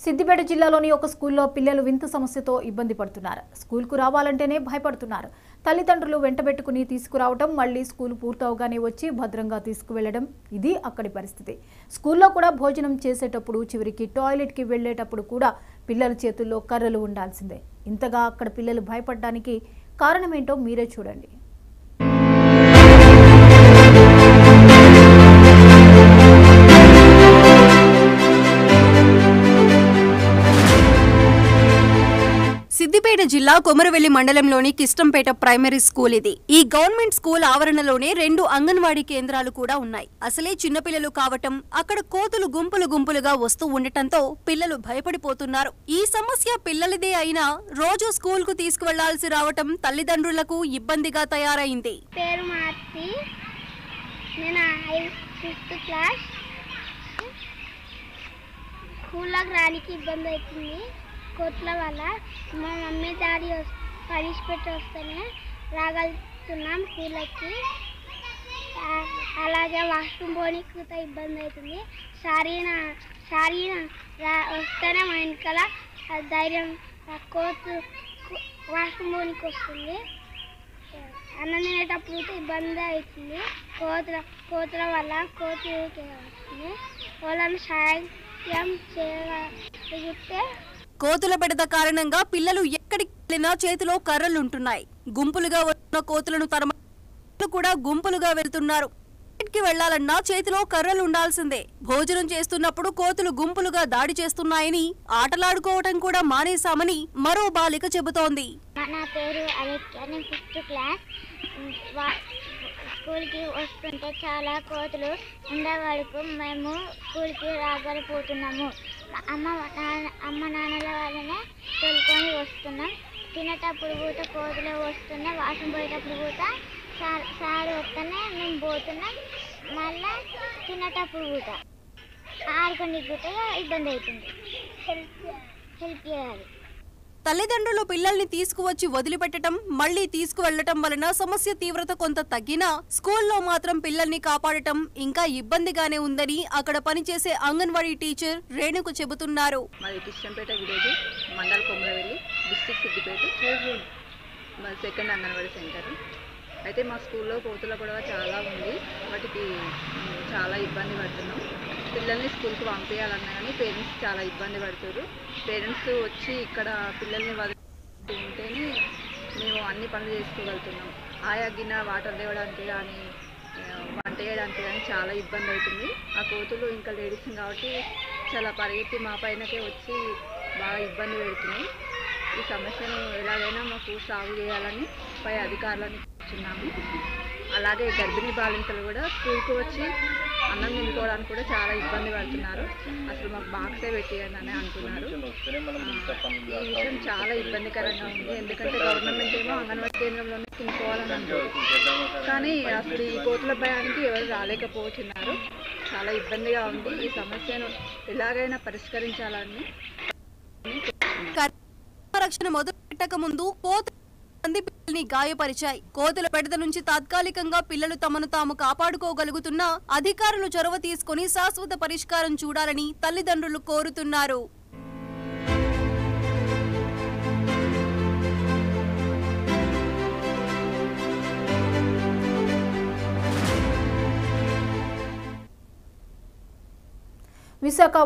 సిద్దిపేట జిల్లాలోని ఒక స్కూల్లో పిల్లలు వింత సమస్యతో ఇబ్బంది పడుతున్నారు. స్కూల్కు రావాలంటేనే భయపడుతున్నారు. తల్లిదండ్రులు వెంటబెట్టుకుని తీసుకురావడం, మళ్లీ స్కూల్ పూర్తవగానే వచ్చి భద్రంగా తీసుకువెళ్లడం ఇది అక్కడి పరిస్థితి. స్కూల్లో కూడా భోజనం చేసేటప్పుడు, చివరికి టాయిలెట్కి వెళ్లేటప్పుడు కూడా పిల్లల చేతుల్లో కర్రలు ఉండాల్సిందే. ఇంతగా అక్కడ పిల్లలు భయపడడానికి కారణమేంటో మీరే చూడండి. సిద్దిపేట జిల్లా కొమరవెల్లి మండలంలోని కిష్టంపేట ప్రైమరీ స్కూల్ ఇది. ఈ గవర్నమెంట్ స్కూల్ ఆవరణలోనే 2 అంగన్వాడీ కేంద్రాలు కూడా ఉన్నాయి. అసలే చిన్నపిల్లలు కావటం, అక్కడ కోతులు గుంపులుగా వస్తూ ఉండటంతో పిల్లలు భయపడిపోతున్నారు. ఈ సమస్య పిల్లలదే అయినా రోజు స్కూల్ కు తీసుకువెళ్లాల్సి రావటం తల్లిదండ్రులకు ఇబ్బందిగా తయారైంది. పేరు మార్చి నేను 5th క్లాస్ స్కూల్లోకి రానికి ఇబ్బంది అవుతుంది. కోట్ల వల్ల మా మమ్మీ డాడీ పనిష్మెంట్ వస్తేనే రాగలుగుతున్నాం స్కూల్కి. అలాగే వాష్రూమ్ పోనీకి ఇబ్బంది అవుతుంది. సారీనా వస్తేనే మా వెనకాల ధైర్యం కోతు వాష్రూమ్ పోనీకి వస్తుంది. అన్నం తినేటప్పుడు ఇబ్బంది అవుతుంది. కోతుల వల్ల కోతులు వస్తుంది. వాళ్ళని సాయం చేయగలిగితే కోతుల బెడద కారణంగా పిల్లలు ఎక్కడికి వెళ్లినా చేతిలో కర్రలుంటున్నాయి. గుంపులుగా వచ్చిన కోతులను తరమడం కూడా గుంపులుగా వెళ్తున్నారు. కి వెళ్లాలన్నా చేతిలో కర్రలు ఉండాల్సిందే. భోజనం చేస్తున్నప్పుడు కోతులు గుంపులుగా దాడి చేస్తున్నాయని, ఆటలాడుకోవటం కూడా మానేశామని మరో బాలిక చెబుతోంది. నా పేరు అలెక్య, నేను 5th క్లాస్. స్కూల్కి వస్తుంటే చాలా కోతులు ఉండే వరకు మేము స్కూల్కి రాగలిపోతున్నాము. అమ్మ నాన్నల వల్లనే తోలుకొని వస్తున్నాం. తినేటప్పుడు కూడా కోతులు వస్తున్నాయి. వాష్రూమ్ పోయేటప్పుడు కూడా సార్ వస్తేనే మేము పోతున్నాం. మళ్ళీ తినేటప్పుడు కూడా ఆడుకొని కూడా ఇబ్బంది అవుతుంది. హెల్ప్ చేయాలి. తల్లిదండ్రులు పిల్లల్ని తీసుకువచ్చి వదిలిపెట్టడం, మళ్లీ తీసుకువెళ్లటం వలన సమస్య తీవ్రత కొంత తగ్గినా స్కూల్లో మాత్రం పిల్లల్ని కాపాడటం ఇంకా ఇబ్బందిగానే ఉందని అక్కడ పనిచేసే అంగన్వాడీ టీచర్ రేణుకు చెబుతున్నారు. మాది Kishtampet village, mandal Komaravelli, district Siddipet, 2nd anganwadi centre. అయితే మా స్కూల్లో కోతుల గొడవ చాలా ఉంది. వాటికి చాలా ఇబ్బంది పడుతున్నాం. పిల్లల్ని స్కూల్కి పంపించాలన్నా కానీ పేరెంట్స్ చాలా ఇబ్బంది పడుతున్నారు. పేరెంట్స్ వచ్చి ఇక్కడ పిల్లల్ని వదిలి ఉంటేనే మేము అన్ని పనులు చేసుకోగలుగుతున్నాం. ఆయా గిన్నె వాటర్ తేవడానికి కానీ వంట చేయడానికి కానీ చాలా ఇబ్బంది అవుతుంది. ఆ కోతులు ఇంకా లేడీస్ కాబట్టి చాలా పరిగెత్తి మా పైనకే వచ్చి బాగా ఇబ్బంది పెడుతున్నాయి. ఈ సమస్యను ఎలాగైనా మాకు సాగు చేయాలని పై అధికారులను కూర్చున్నాము. అలాగే గర్భిణీ బాలింతలు కూడా స్కూల్కి వచ్చి అన్నం తినుకోవడానికి కూడా చాలా ఇబ్బంది పడుతున్నారు. అసలు మాకు బాక్సే పెట్టియండి అని అంటున్నారు. ఈ విషయం చాలా ఇబ్బందికరంగా ఉంది. ఎందుకంటే గవర్నమెంట్ ఏమో అంగన్వాడీ కేంద్రంలోనే తినుకోవాలని అంటారు, కానీ అసలు ఈ కోతుల భయానికి ఎవరు రాలేకపోతున్నారు. చాలా ఇబ్బందిగా ఉంది. ఈ సమస్యను ఎలాగైనా పరిష్కరించాలని రక్షణ మొదలు పెట్టక ముందు మంది పిల్లల్ని గాయపరిచాయి. కోతుల బెడద నుంచి తాత్కాలికంగా పిల్లలు తమను తాము కాపాడుకోగలుగుతున్నా అధికారులు చొరవ తీసుకుని శాశ్వత పరిష్కారం చూడాలని తల్లిదండ్రులు కోరుతున్నారు. విశాఖ